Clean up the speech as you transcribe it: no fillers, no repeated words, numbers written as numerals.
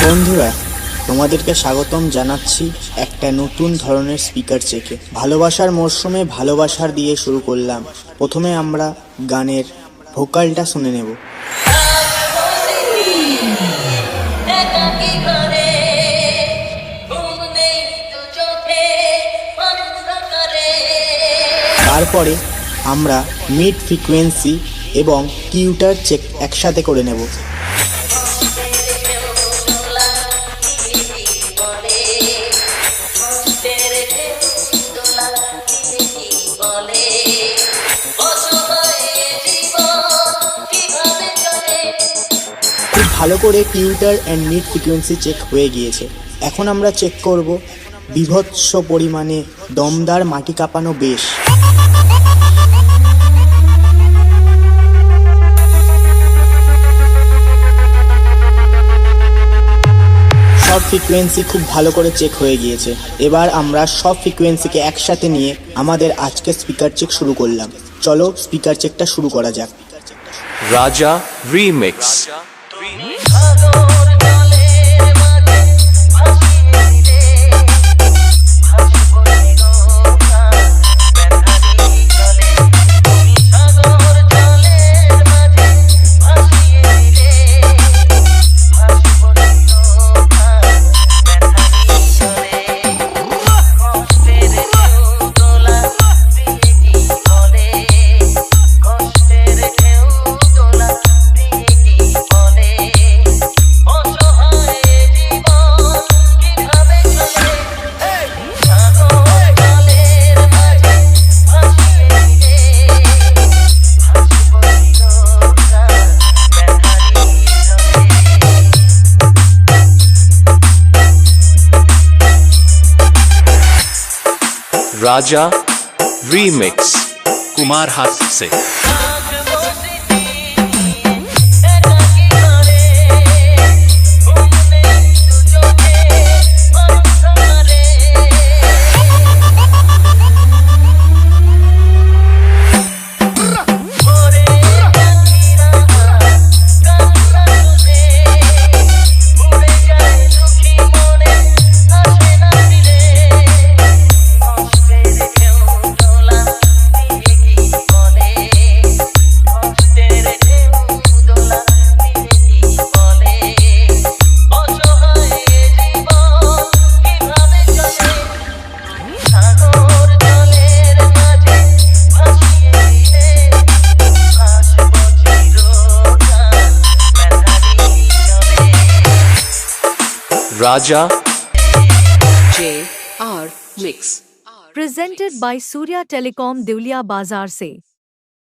বন্ধুরা, তোমাদেরকে স্বাগতম জানাচ্ছি একটা নতুন ধরনের স্পিকার চেকে। ভালোবাসার মরশুমে ভালোবাসার দিয়ে শুরু করলাম। প্রথমে আমরা গানের ভোকালটা শুনে নেব। তারপরে আমরা মিড ফ্রিকোয়েন্সি এবং টিউটার চেক একসাথে করে নেব। খুব ভালো করে tweeter and mid frequency check হয়ে গিয়েছে। এখন আমরা চেক করব বীভৎস পরিমাণে দমদার মাটি কাঁপানো বেশ। সব ফ্রিকোয়েন্সি খুব ভালো করে চেক হয়ে গিয়েছে। এবার আমরা সব ফ্রিকোয়েন্সিকে একসাথে নিয়ে আমাদের আজকের স্পিকার চেক শুরু করলাম। চলো স্পিকার চেকটা শুরু করা যাক। রাজা রিমিক্স। राजा रीमिक्स कुमार हाथ से। राजा JR Mix presented by Surya Telecom Devliya Bazar से।